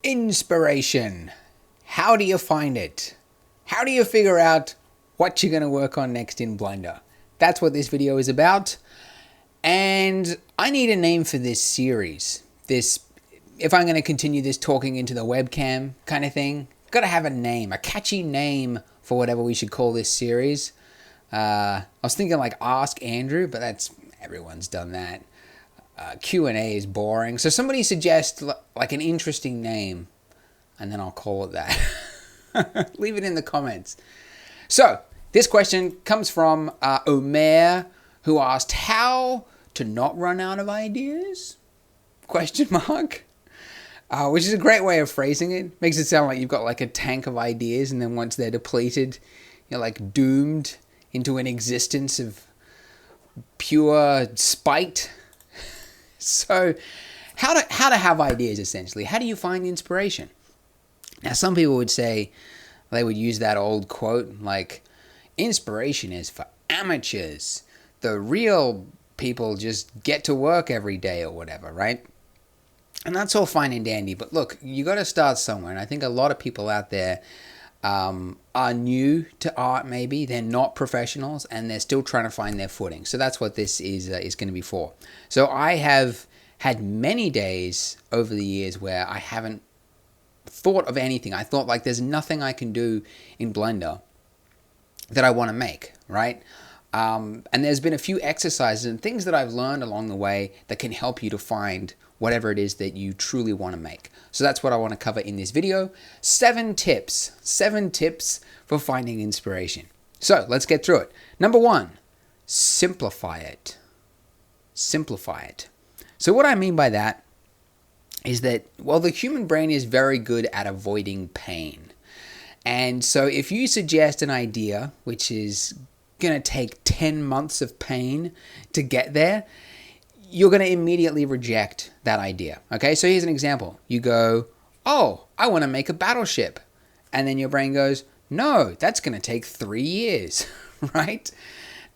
Inspiration. How do you find it? How do you figure out what you're going to work on next in Blender? That's what this video is about. And I need a name for this series. If I'm going to continue this talking into the webcam kind of thing, got to have a name, a catchy name for whatever we should call this series. I was thinking like Ask Andrew, but everyone's done that. Q&A is boring. So somebody suggest like an interesting name, and then I'll call it that. Leave it in the comments. So this question comes from Omer, who asked how to not run out of ideas? Question mark. Which is a great way of phrasing it. Makes it sound like you've got like a tank of ideas, and then once they're depleted, you're like doomed into an existence of pure spite. So how to have ideas, essentially. How do you find inspiration? Now, some people would say, they would use that old quote like, inspiration is for amateurs. The real people just get to work every day or whatever, right? And that's all fine and dandy. But look, you got to start somewhere. And I think a lot of people out there are new to art, maybe. They're not professionals, and they're still trying to find their footing. So that's what this is going to be for. So I have had many days over the years where I haven't thought of anything. I thought like there's nothing I can do in Blender that I want to make, right? And there's been a few exercises and things that I've learned along the way that can help you to find whatever it is that you truly want to make. So that's what I want to cover in this video. 7 tips for finding inspiration. So let's get through it. Number 1, simplify it. Simplify it. So what I mean by that is that, well, the human brain is very good at avoiding pain. And so if you suggest an idea which is going to take 10 months of pain to get there, you're going to immediately reject that idea. Okay, so here's an example. You go, oh, I want to make a battleship. And then your brain goes, no, that's going to take 3 years, right?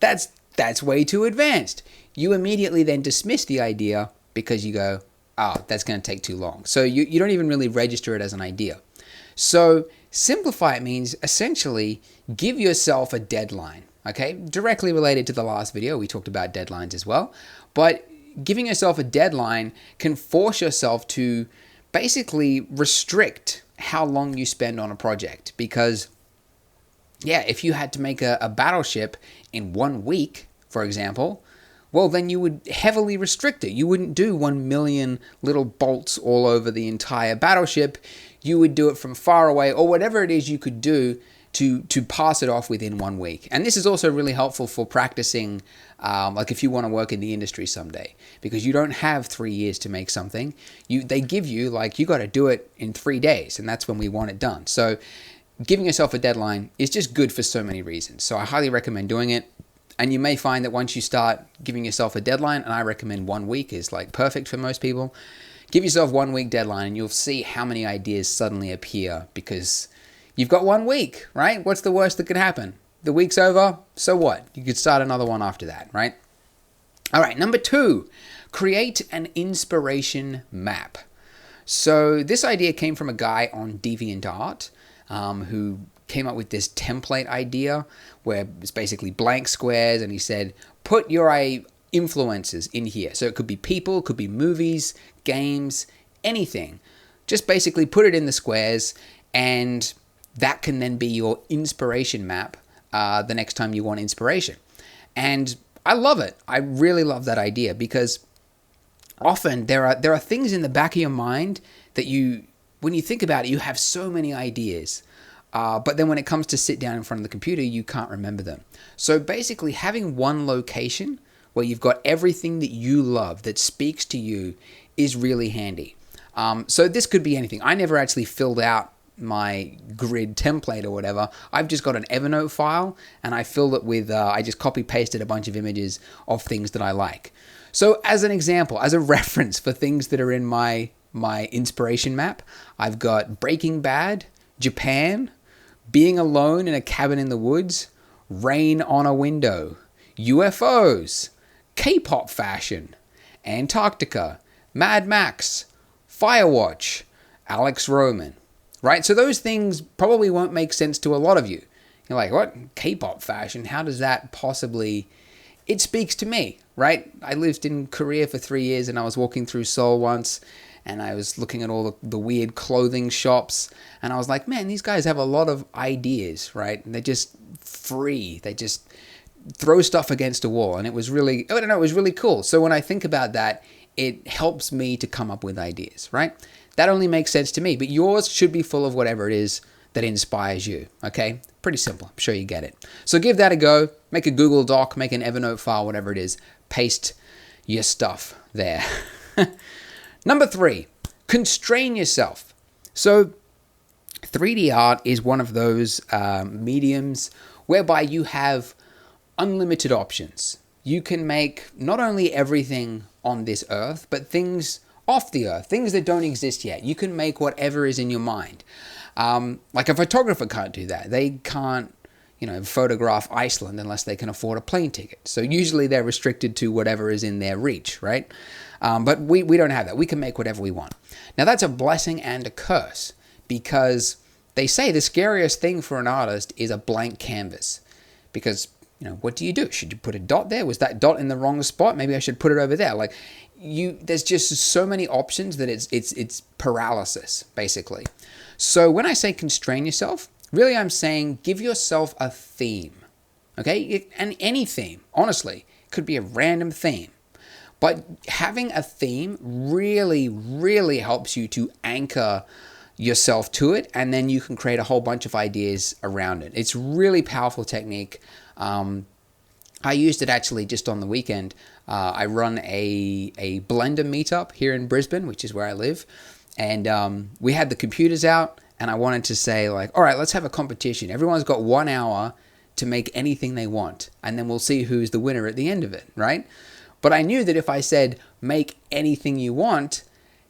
That's way too advanced. You immediately then dismiss the idea because you go, oh, that's going to take too long. So you don't even really register it as an idea. So simplify it means essentially give yourself a deadline. Okay, directly related to the last video, we talked about deadlines as well. But giving yourself a deadline can force yourself to basically restrict how long you spend on a project. Because, yeah, if you had to make a battleship in 1 week, for example, well, then you would heavily restrict it. You wouldn't do 1 million little bolts all over the entire battleship. You would do it from far away, or whatever it is you could do to pass it off within 1 week. And this is also really helpful for practicing, like if you want to work in the industry someday, because you don't have 3 years to make something. They give you, like, you got to do it in 3 days, and that's when we want it done. So giving yourself a deadline is just good for so many reasons. So I highly recommend doing it. And you may find that once you start giving yourself a deadline, and I recommend 1 week is like perfect for most people, give yourself 1 week deadline and you'll see how many ideas suddenly appear because you've got 1 week, right? What's the worst that could happen? The week's over, so what? You could start another one after that, right? All right, number 2, create an inspiration map. So this idea came from a guy on DeviantArt who came up with this template idea where it's basically blank squares, and he said, put your influences in here. So it could be people, could be movies, games, anything. Just basically put it in the squares, and that can then be your inspiration map the next time you want inspiration. And I love it. I really love that idea because often there are things in the back of your mind that when you think about it, you have so many ideas. But then when it comes to sit down in front of the computer, you can't remember them. So basically having one location where you've got everything that you love that speaks to you is really handy. So this could be anything. I never actually filled out my grid template or whatever. I've just got an Evernote file and I filled it with, I just copy pasted a bunch of images of things that I like. So as an example, as a reference for things that are in my inspiration map, I've got Breaking Bad, Japan, being alone in a cabin in the woods, rain on a window, UFOs, K-pop fashion, Antarctica, Mad Max, Firewatch, Alex Roman, right? So those things probably won't make sense to a lot of you. You're like, what? K-pop fashion? How does that possibly... It speaks to me, right? I lived in Korea for 3 years, and I was walking through Seoul once, and I was looking at all the weird clothing shops, and I was like, man, these guys have a lot of ideas, right? And they're just free. They just throw stuff against a wall, and it was really, I don't know, it was really cool. So when I think about that, it helps me to come up with ideas, right? That only makes sense to me, but yours should be full of whatever it is that inspires you, okay? Pretty simple. I'm sure you get it. So give that a go. Make a Google Doc, make an Evernote file, whatever it is. Paste your stuff there. Number 3, constrain yourself. So 3D art is one of those mediums whereby you have unlimited options. You can make not only everything on this earth, but things off the earth, things that don't exist yet. You can make whatever is in your mind. Like a photographer can't do that. They can't, photograph Iceland unless they can afford a plane ticket. So usually they're restricted to whatever is in their reach, right? But we don't have that. We can make whatever we want. Now that's a blessing and a curse, because they say the scariest thing for an artist is a blank canvas. Because, what do you do? Should you put a dot there? Was that dot in the wrong spot? Maybe I should put it over there. Like, there's just so many options that it's paralysis, basically. So when I say constrain yourself, really I'm saying give yourself a theme, okay? And any theme, honestly, could be a random theme. But having a theme really, really helps you to anchor yourself to it, and then you can create a whole bunch of ideas around it. It's really powerful technique. I used it actually just on the weekend. I run a Blender meetup here in Brisbane, which is where I live. And we had the computers out, and I wanted to say, like, all right, let's have a competition. Everyone's got 1 hour to make anything they want, and then we'll see who's the winner at the end of it, right? But I knew that if I said, make anything you want,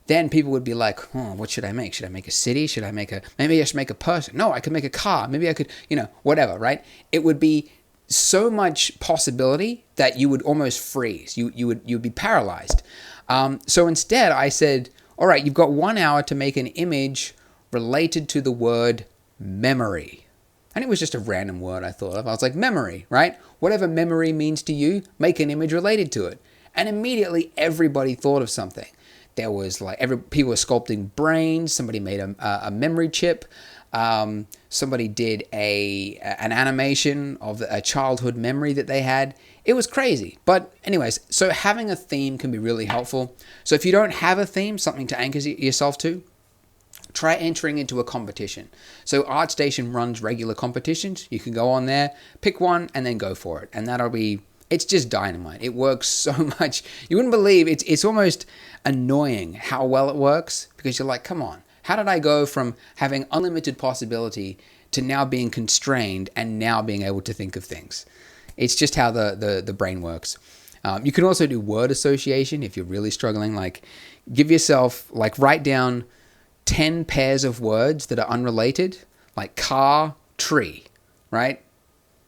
then people would be like, oh, what should I make? Should I make a city? Maybe I should make a person. No, I could make a car. Maybe I could, whatever, right? It would be so much possibility that you would almost freeze. You'd be paralyzed. So instead I said, all right, you've got 1 hour to make an image related to the word memory. And it was just a random word I thought of. I was like, memory, right? Whatever memory means to you, make an image related to it. And immediately everybody thought of something. There was people were sculpting brains. Somebody made a memory chip. Somebody did an animation of a childhood memory that they had. It was crazy. But anyways, so having a theme can be really helpful. So if you don't have a theme, something to anchor yourself to, try entering into a competition. So ArtStation runs regular competitions. You can go on there, pick one, and then go for it. And it's just dynamite. It works so much. You wouldn't believe it's almost annoying how well it works, because you're like, come on, how did I go from having unlimited possibility to now being constrained and now being able to think of things? It's just how the brain works. You can also do word association if you're really struggling. Like, give yourself, write down 10 pairs of words that are unrelated, like car, tree, right?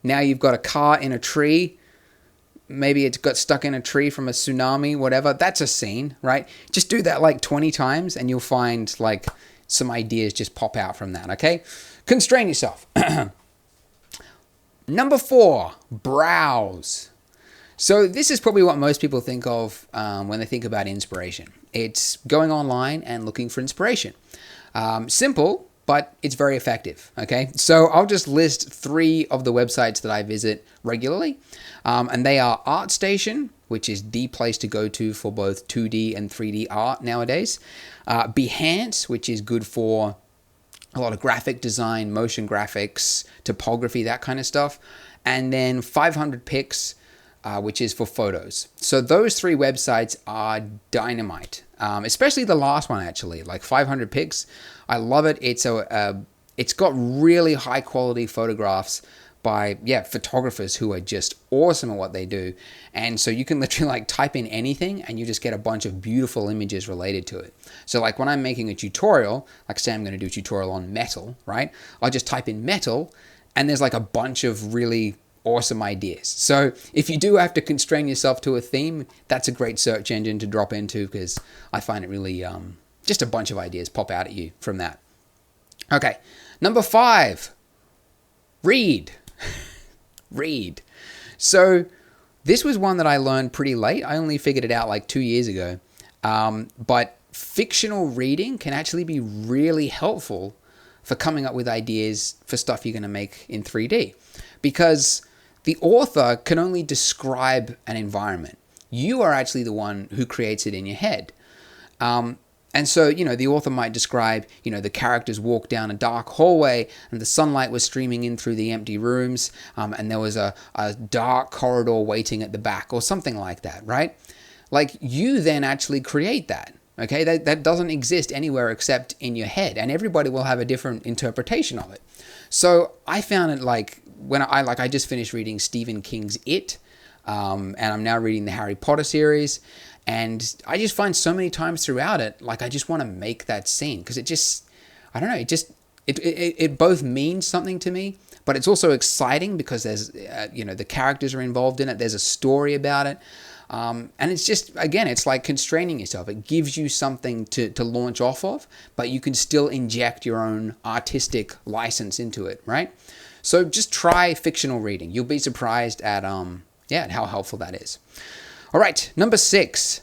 Now you've got a car in a tree. Maybe it's got stuck in a tree from a tsunami, whatever. That's a scene, right? Just do that 20 times and you'll find some ideas just pop out from that, okay? Constrain yourself. Number 4, browse. So this is probably what most people think of when they think about inspiration. It's going online and looking for inspiration. Simple, but it's very effective, okay? So I'll just list 3 of the websites that I visit regularly. And they are ArtStation, which is the place to go to for both 2D and 3D art nowadays. Behance, which is good for a lot of graphic design, motion graphics, typography, that kind of stuff. And then 500 Pix, which is for photos. So those 3 websites are dynamite, especially the last one, actually, 500 Pix. I love it. It's got really high quality photographs by photographers who are just awesome at what they do. And so you can literally type in anything and you just get a bunch of beautiful images related to it. So when I'm making a tutorial, say I'm going to do a tutorial on metal, right? I'll just type in metal and there's a bunch of really awesome ideas. So if you do have to constrain yourself to a theme, that's a great search engine to drop into, because I find it really just a bunch of ideas pop out at you from that. Okay, number 5, read. Read. So this was one that I learned pretty late. I only figured it out like 2 years ago. But fictional reading can actually be really helpful for coming up with ideas for stuff you're going to make in 3D. Because the author can only describe an environment. You are actually the one who creates it in your head. And so, the author might describe, the characters walked down a dark hallway and the sunlight was streaming in through the empty rooms, and there was a dark corridor waiting at the back or something like that, right? Like, you then actually create that, okay? That doesn't exist anywhere except in your head, and everybody will have a different interpretation of it. So I found it like, when I just finished reading Stephen King's It, and I'm now reading the Harry Potter series, and I just find so many times throughout it, like I just want to make that scene because it just, I don't know, it both means something to me, but it's also exciting because there's, the characters are involved in it. There's a story about it. And it's just, again, it's like constraining yourself. It gives you something to launch off of, but you can still inject your own artistic license into it, right? So just try fictional reading. You'll be surprised at how helpful that is. All right, number 6,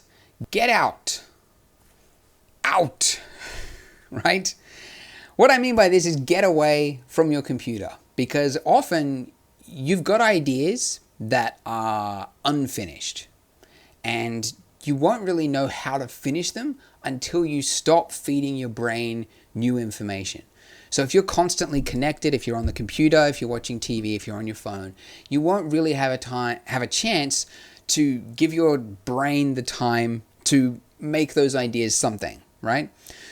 get out. Out, right? What I mean by this is get away from your computer, because often you've got ideas that are unfinished and you won't really know how to finish them until you stop feeding your brain new information. So if you're constantly connected, if you're on the computer, if you're watching TV, if you're on your phone, you won't really have a chance to give your brain the time to make those ideas something, right?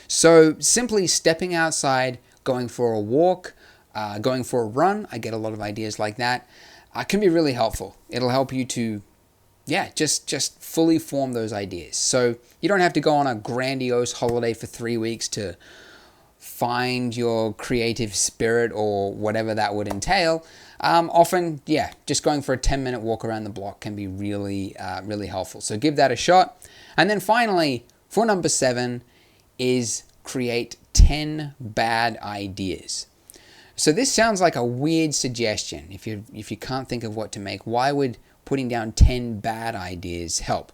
So simply stepping outside, going for a walk, going for a run, I get a lot of ideas like that, can be really helpful. It'll help you to, just fully form those ideas. So you don't have to go on a grandiose holiday for 3 weeks to find your creative spirit or whatever that would entail. Often, just going for a 10-minute walk around the block can be really, really helpful. So give that a shot. And then finally, for number 7, is create 10 bad ideas. So this sounds like a weird suggestion. If you can't think of what to make, why would putting down 10 bad ideas help?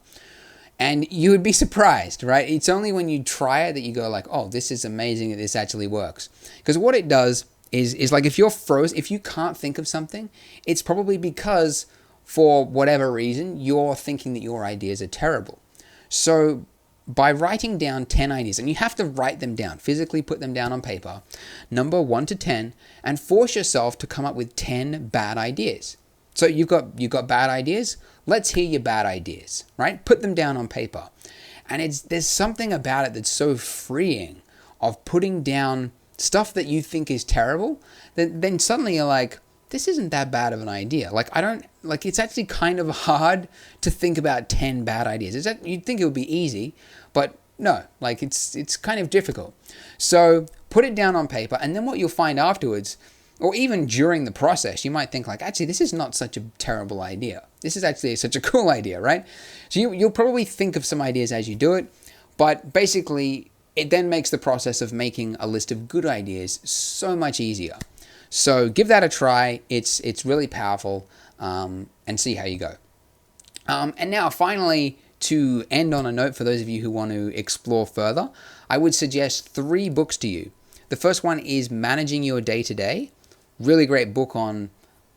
And you would be surprised, right? It's only when you try it that you go like, oh, this is amazing that this actually works. Because what it does is like if you're frozen, if you can't think of something, it's probably because for whatever reason, you're thinking that your ideas are terrible. So by writing down 10 ideas, and you have to write them down, physically put them down on paper, number 1 to 10, and force yourself to come up with 10 bad ideas. So you've got bad ideas. Let's hear your bad ideas, right? Put them down on paper. And there's something about it that's so freeing of putting down stuff that you think is terrible, that then suddenly you're like, this isn't that bad of an idea. It's actually kind of hard to think about 10 bad ideas. You'd think it would be easy, but no, it's kind of difficult. So put it down on paper, and then what you'll find afterwards, or even during the process, you might think like, actually, this is not such a terrible idea. This is actually such a cool idea, right? So you'll probably think of some ideas as you do it, but basically it then makes the process of making a list of good ideas so much easier. So give that a try. It's really powerful, and see how you go. And now finally, to end on a note for those of you who want to explore further, I would suggest 3 books to you. The first one is Managing Your Day-to-Day. Really great book on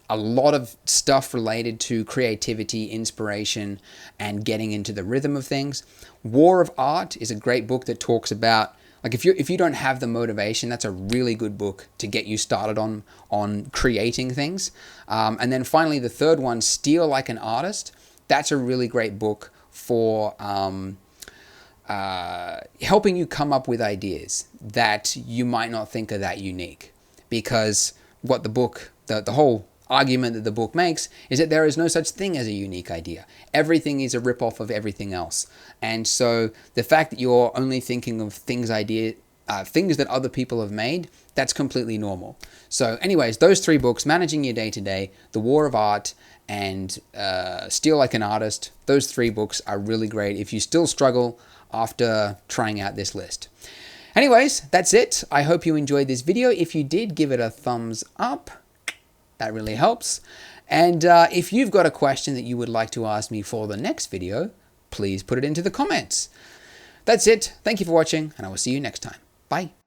a lot of stuff related to creativity, inspiration, and getting into the rhythm of things. War of Art is a great book that talks about, like, if you don't have the motivation, that's a really good book to get you started on creating things. And then finally, the third one, Steal Like an Artist. That's a really great book for helping you come up with ideas that you might not think are that unique. Because what the book, the whole argument that the book makes is that there is no such thing as a unique idea. Everything is a rip-off of everything else. And so the fact that you're only thinking of things that other people have made, that's completely normal. So anyways, those 3 books, Managing Your Day-to-Day, The War of Art, and Steal Like an Artist, those 3 books are really great. If you still struggle, after trying out this list. Anyways, that's it. I hope you enjoyed this video. If you did, give it a thumbs up. That really helps. And if you've got a question that you would like to ask me for the next video, please put it into the comments. That's it. Thank you for watching, and I will see you next time. Bye.